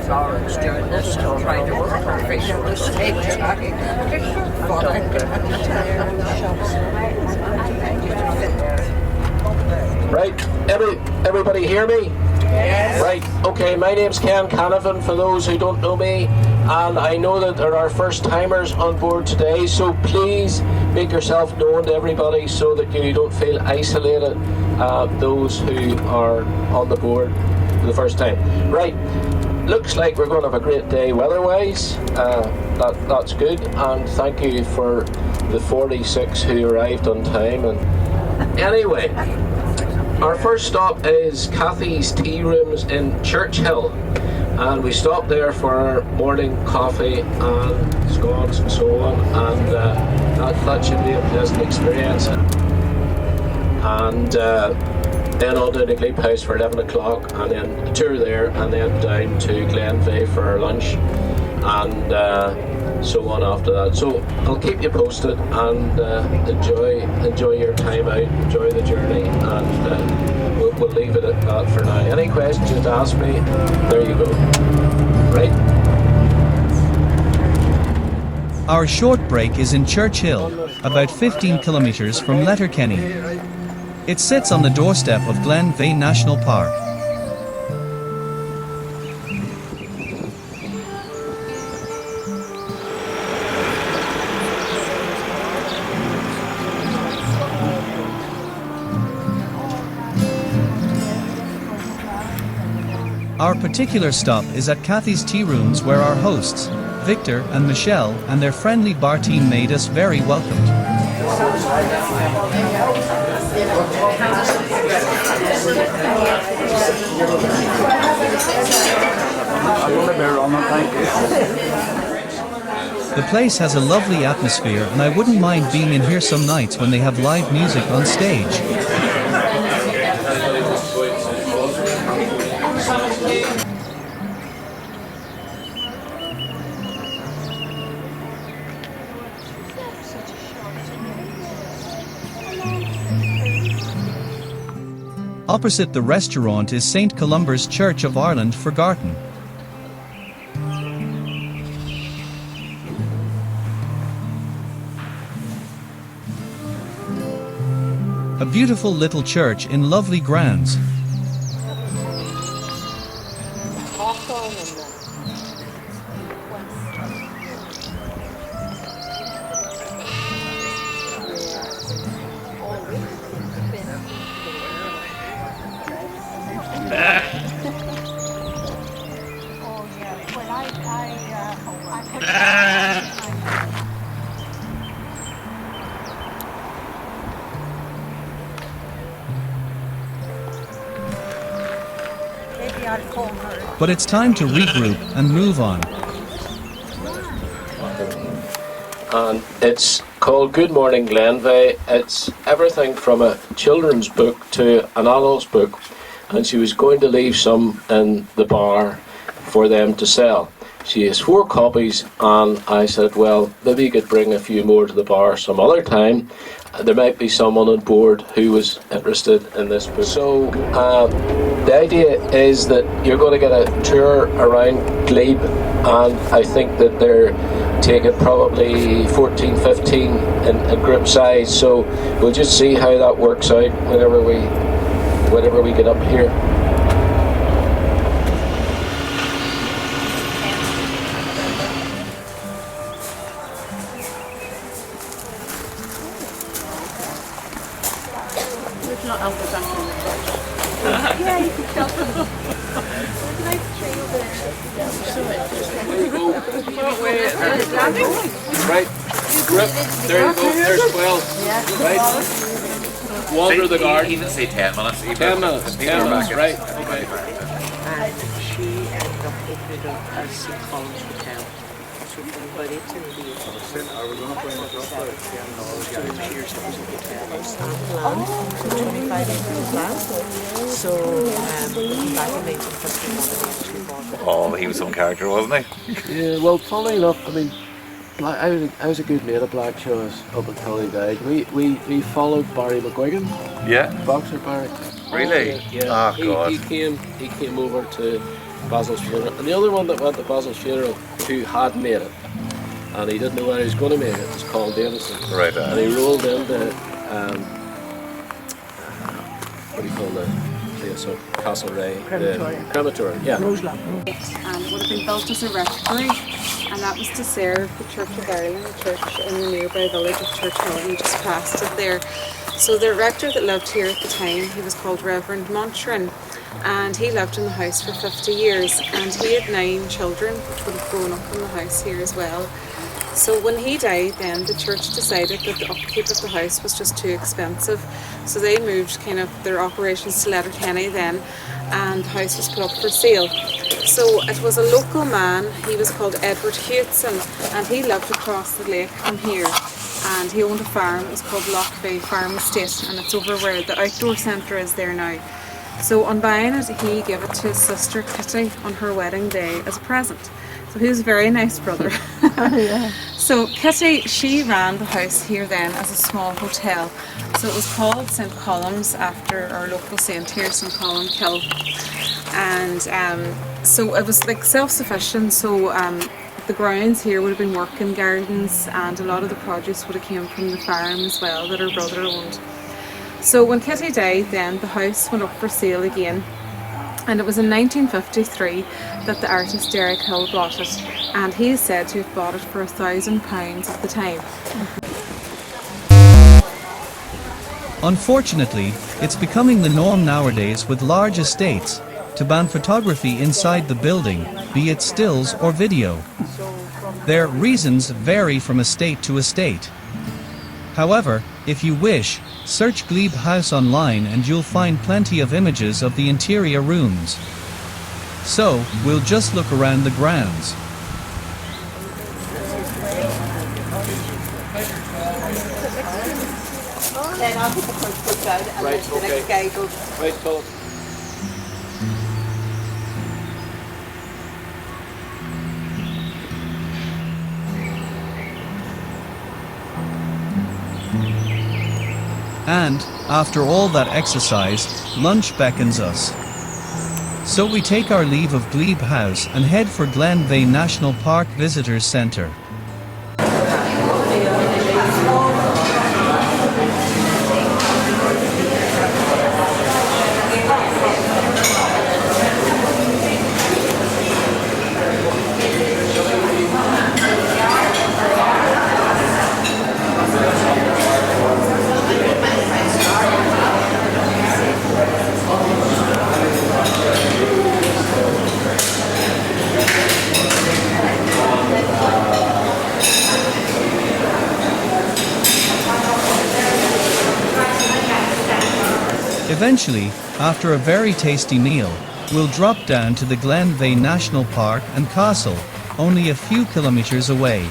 Florence doing this, still trying to work her face on the stage. Right, everybody hear me? Yes. Right, okay, my name's Ken Canavan, for those who don't know me, and I know that there are first timers on board today, so please make yourself known to everybody so that you don't feel isolated, those who are on the board for the first time. Right, looks like we're going to have a great day weather-wise, that's good, and thank you for the 46 who arrived on time. And anyway, our first stop is Cathy's Tea Rooms in Churchill, and we stopped there for our morning coffee and scones and so on, and that should be a pleasant experience. And then on to the Glebe house for 11 o'clock, and then a tour there, and then down to Glenveigh for our lunch, and so on after that. So I'll keep you posted, and enjoy your time out, enjoy the journey, and we'll leave it at that for now. Any questions to ask me, there you go. Right? Our short break is in Churchill, about 15 kilometres from Letterkenny. It sits on the doorstep of Glenveigh National Park. Our particular stop is at Cathy's Tea Rooms, where our hosts, Victor and Michelle, and their friendly bar team made us very welcomed. The place has a lovely atmosphere, and I wouldn't mind being in here some nights when they have live music on stage. Opposite the restaurant is St. Columba's Church of Ireland Forgotten. A beautiful little church in lovely grounds. But it's time to regroup and move on. And it's called Good Morning Glenveigh. It's everything from a children's book to an adult's book, and she was going to leave some in the bar for them to sell. She has 4 copies, and I said, well, maybe you could bring a few more to the bar some other time. There might be someone on board who was interested in this book. So the idea is that you're going to get a tour around Glebe, and I think that they're taking probably 14, 15 in group size. So we'll just see how that works out whenever we get up here. Yeah, you can tell them. There's a nice trail there. So there you go. Right. Grip. There you go. There's 12. Yeah. Right. Wander the garden. Even say 10 minutes. 10 minutes. 10 minutes. Right. Okay. And she ended up opening up as St. Collins Hotel. So from about 8 to 8. Are we going to bring it up there? So in the years that was a hotel. It was land, 25 acres of land. So back in 1951 they actually bought it. Oh, he was some character, wasn't he? Yeah, well, funnily enough, I mean, I was a good mate of Black Shaw's up until he died. We followed Barry McGuigan. Yeah. Boxer Barry. Really? Yeah. Oh, God. He came over to Basil's funeral. And the other one that went to Basil's funeral who had made it, and he didn't know where he was going to make it, was Colin Davison. Right. And he rolled into, what do you call the place up? Causeway. Crematorium. Crematorium, yeah. And it would have been built as a rectory, and that was to serve the Church of Ireland, the church in the nearby village of Churchill, just past it there. So the rector that lived here at the time, he was called Reverend Montran, and he lived in the house for 50 years, and he had 9 children which would have grown up in the house here as well. So when he died then, the church decided that the upkeep of the house was just too expensive. So they moved kind of their operations to Letterkenny then, and the house was put up for sale. So it was a local man, he was called Edward Hewitson, and he lived across the lake from here. And he owned a farm, it was called Glebe Farm Estate, and it's over where the outdoor centre is there now. So on buying it, he gave it to his sister Kitty on her wedding day as a present. So he was a very nice brother. So Kitty, she ran the house here then as a small hotel. So it was called St Colum's after our local saint here, St Column Kill. And so it was like self-sufficient, so the grounds here would have been working gardens, and a lot of the produce would have came from the farm as well that her brother owned. So when Kitty died then, the house went up for sale again, and it was in 1953 that the artist Derek Hill bought it, and he is said to have bought it for £1,000 at the time. Unfortunately, it's becoming the norm nowadays with large estates to ban photography inside the building, be it stills or video. Their reasons vary from estate to estate. However, if you wish, search Glebe House online and you'll find plenty of images of the interior rooms. So, we'll just look around the grounds. Then I'll put the front foot down, and Right, then the okay. next guy goes. Right, Colin. And, after all that exercise, lunch beckons us. So we take our leave of Glebe House and head for Glenveigh National Park Visitors Centre. Eventually, after a very tasty meal, we'll drop down to the Glenveigh National Park and Castle, only a few kilometres away.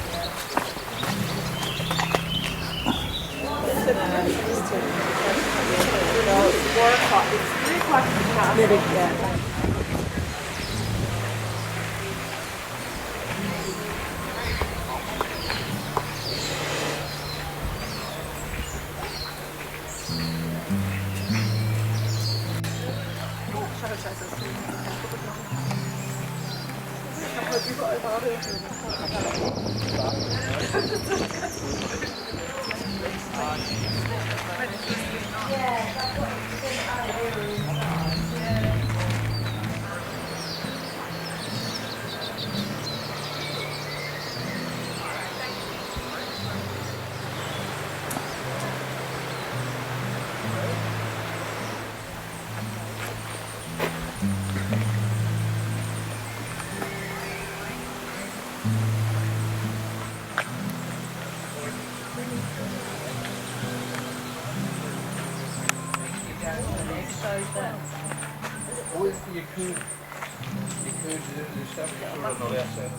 You could do stuff on the left side.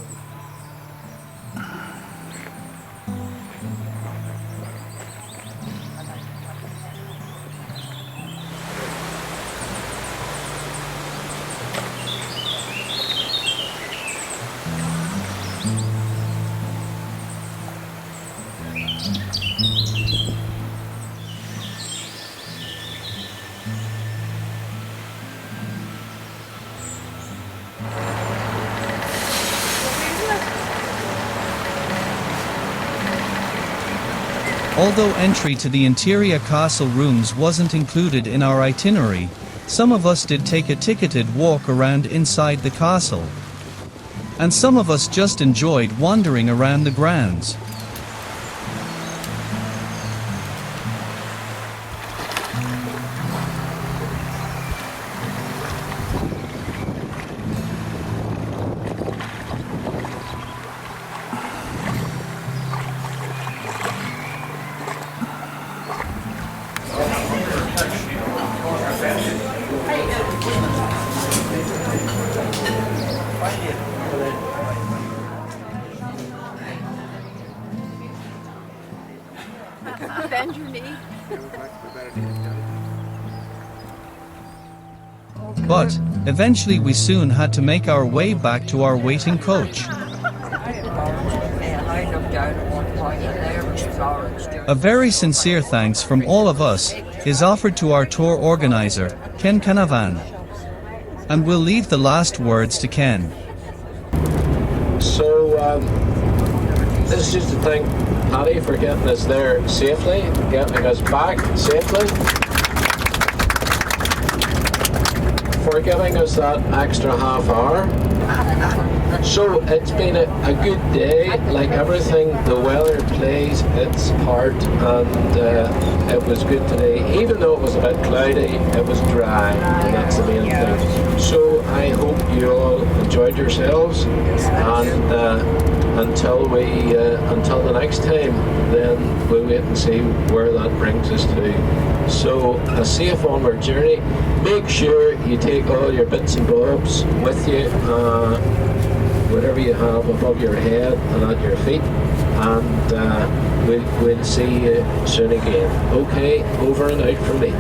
Although entry to the interior castle rooms wasn't included in our itinerary, some of us did take a ticketed walk around inside the castle. And some of us just enjoyed wandering around the grounds. Bend your knee. But, eventually we soon had to make our way back to our waiting coach. A very sincere thanks from all of us is offered to our tour organizer, Ken Canavan. And we'll leave the last words to Ken. So, this is just to thank Paddy for getting us there safely, getting us back safely, for giving us that extra half hour. So it's been a good day. Like everything, the weather plays its part, and it was good today. Even though it was a bit cloudy, it was dry, and that's the main thing. So I hope you all enjoyed yourselves, and until the next time, then we'll wait and see where that brings us to. So a safe onward journey. Make sure you take all your bits and bobs with you, whatever you have above your head and at your feet, and we'll see you soon again. Okay, over and out from me.